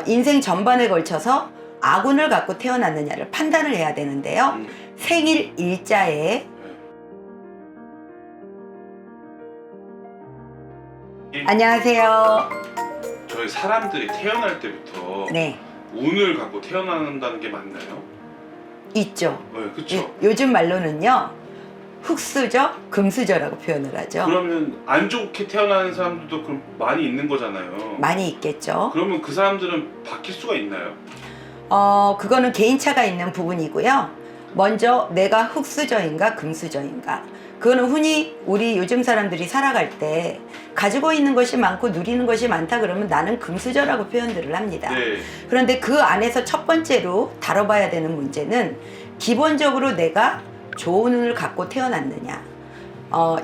인생 전반에 걸쳐서 아군을 갖고 태어났느냐를 판단을 해야 되는데요. 생일 일자에 안녕하세요. 저희 사람들이 태어날 때부터 네, 운을 갖고 태어난다는 게 맞나요? 있죠. 네, 그렇죠. 요즘 말로는요, 흙수저, 금수저라고 표현을 하죠. 그러면 안 좋게 태어나는 사람들도 그럼 많이 있는 거잖아요. 많이 있겠죠. 그러면 그 사람들은 바뀔 수가 있나요? 그거는 개인차가 있는 부분이고요. 먼저 내가 흙수저인가 금수저인가, 그거는 흔히 우리 요즘 사람들이 살아갈 때 가지고 있는 것이 많고 누리는 것이 많다 그러면 나는 금수저라고 표현들을 합니다. 네. 그런데 그 안에서 첫 번째로 다뤄봐야 되는 문제는 기본적으로 내가 좋은 운을 갖고 태어났느냐,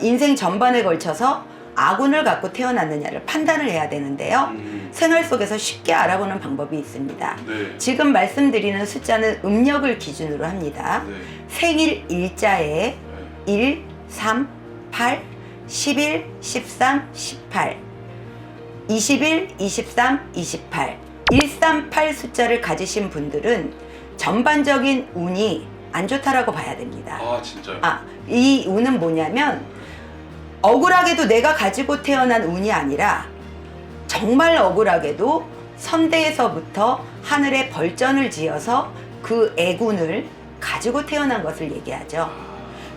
인생 전반에 걸쳐서 아군을 갖고 태어났느냐를 판단을 해야 되는데요. 생활 속에서 쉽게 알아보는 방법이 있습니다. 네. 지금 말씀드리는 숫자는 음력을 기준으로 합니다. 네. 생일 일자에 1, 3, 8, 11, 13, 18, 21, 23, 28 138 숫자를 가지신 분들은 전반적인 운이 안 좋다라고 봐야 됩니다. 아, 진짜요? 이 운은 뭐냐면 억울하게도 내가 가지고 태어난 운이 아니라 정말 억울하게도 선대에서부터 하늘에 벌전을 지어서 그 애군을 가지고 태어난 것을 얘기하죠.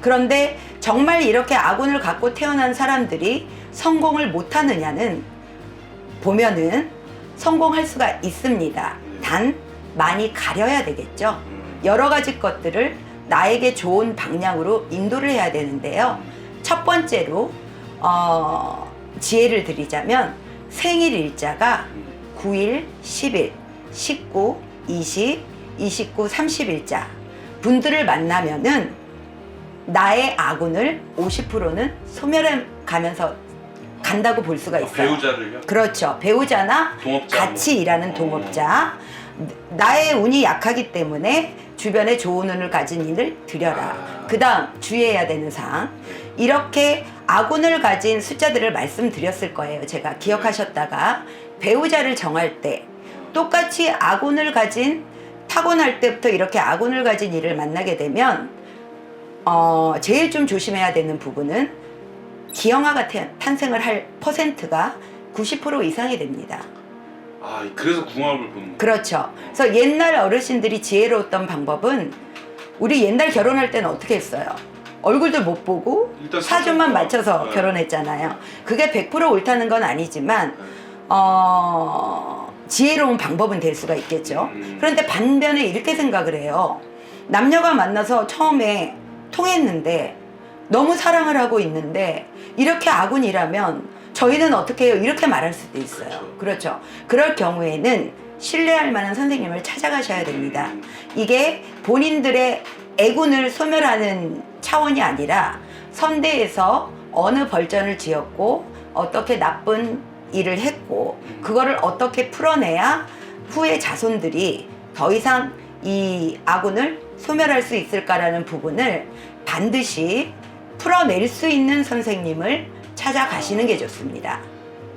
그런데 정말 이렇게 아군을 갖고 태어난 사람들이 성공을 못하느냐는 보면은 성공할 수가 있습니다. 단 많이 가려야 되겠죠. 여러 가지 것들을 나에게 좋은 방향으로 인도를 해야 되는데요. 첫 번째로 지혜를 드리자면 생일 일자가 9일, 10일, 19, 20, 29, 30일자 분들을 만나면은 나의 아군을 50%는 소멸해 가면서 간다고 볼 수가 있어요. 배우자를요? 그렇죠. 배우자나 동업자, 같이 일하는 동업자. 나의 운이 약하기 때문에 주변에 좋은 운을 가진 이를 들여라. 그 다음 주의해야 되는 사항. 이렇게 아군을 가진 숫자들을 말씀드렸을 거예요. 제가 기억하셨다가 배우자를 정할 때 똑같이 아군을 가진, 타고날 때부터 이렇게 아군을 가진 이를 만나게 되면 제일 좀 조심해야 되는 부분은 기형아가 탄생을 할 퍼센트가 90% 이상이 됩니다. 아, 그래서 궁합을 보는 거예요? 그렇죠. 그래서 옛날 어르신들이 지혜로웠던 방법은, 우리 옛날 결혼할 때는 어떻게 했어요? 얼굴도 못 보고 일단 사주만 맞춰서 네. 결혼했잖아요. 그게 100% 옳다는 건 아니지만 지혜로운 방법은 될 수가 있겠죠. 그런데 반면에 이렇게 생각을 해요. 남녀가 만나서 처음에 통했는데 너무 사랑을 하고 있는데 이렇게 아군이라면 저희는 어떻게 해요? 이렇게 말할 수도 있어요. 그렇죠. 그럴 경우에는 신뢰할 만한 선생님을 찾아가셔야 됩니다. 이게 본인들의 애군을 소멸하는 차원이 아니라 선대에서 어느 벌전을 지었고 어떻게 나쁜 일을 했고 그거를 어떻게 풀어내야 후에 자손들이 더 이상 이 아군을 소멸할 수 있을까라는 부분을 반드시 풀어낼 수 있는 선생님을 찾아가시는 게 좋습니다.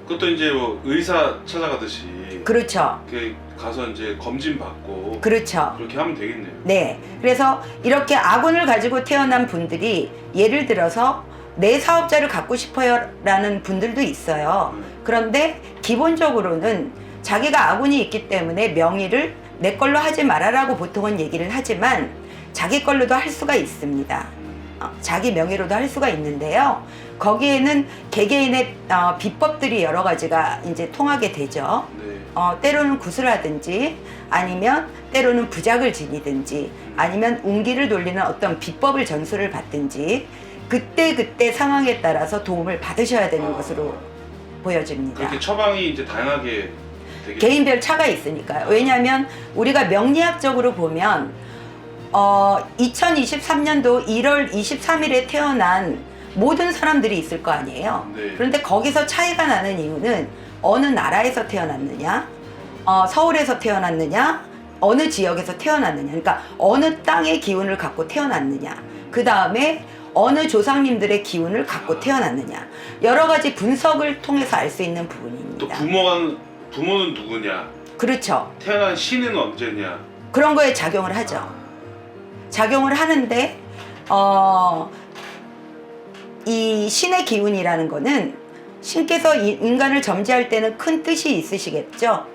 그것도 이제 뭐 의사 찾아가듯이 그렇죠. 이렇게 가서 이제 검진 받고 그렇죠. 그렇게 하면 되겠네요. 네. 그래서 이렇게 아군을 가지고 태어난 분들이 예를 들어서 내 사업자를 갖고 싶어요 라는 분들도 있어요. 그런데 기본적으로는 자기가 아군이 있기 때문에 명의를 내 걸로 하지 말아라고 보통은 얘기를 하지만 자기 걸로도 할 수가 있습니다. 자기 명의로도 할 수가 있는데요. 거기에는 개개인의 비법들이 여러 가지가 이제 통하게 되죠. 네. 때로는 구슬하든지 아니면 때로는 부작을 지니든지 아니면 운기를 돌리는 어떤 비법을 전수를 받든지 그때 상황에 따라서 도움을 받으셔야 되는 것으로 보여집니다. 그렇게 처방이 이제 다양하게 되게 개인별 차가 있으니까요. 왜냐하면 우리가 명리학적으로 보면 2023년도 1월 23일에 태어난 모든 사람들이 있을 거 아니에요. 네. 그런데 거기서 차이가 나는 이유는 어느 나라에서 태어났느냐, 서울에서 태어났느냐, 어느 지역에서 태어났느냐, 그러니까 어느 땅의 기운을 갖고 태어났느냐, 그 다음에 어느 조상님들의 기운을 갖고 태어났느냐, 여러 가지 분석을 통해서 알 수 있는 또 부분입니다. 부모는 누구냐, 그렇죠. 태어난 신은 언제냐? 그런 거에 작용을 하죠. 작용을 하는데 이 신의 기운이라는 거는 신께서 인간을 점지할 때는 큰 뜻이 있으시겠죠.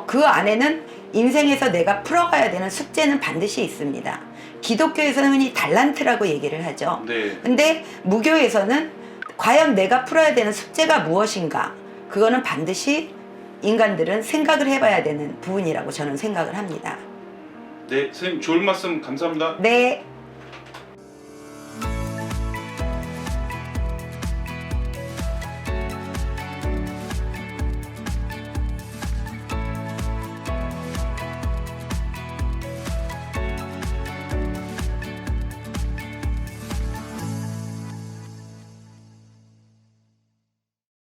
그 안에는 인생에서 내가 풀어가야 되는 숙제는 반드시 있습니다. 기독교에서는 흔히 달란트라고 얘기를 하죠. 네. 근데 무교에서는 과연 내가 풀어야 되는 숙제가 무엇인가? 그거는 반드시 인간들은 생각을 해봐야 되는 부분이라고 저는 생각을 합니다. 네, 선생님 좋은 말씀 감사합니다. 네.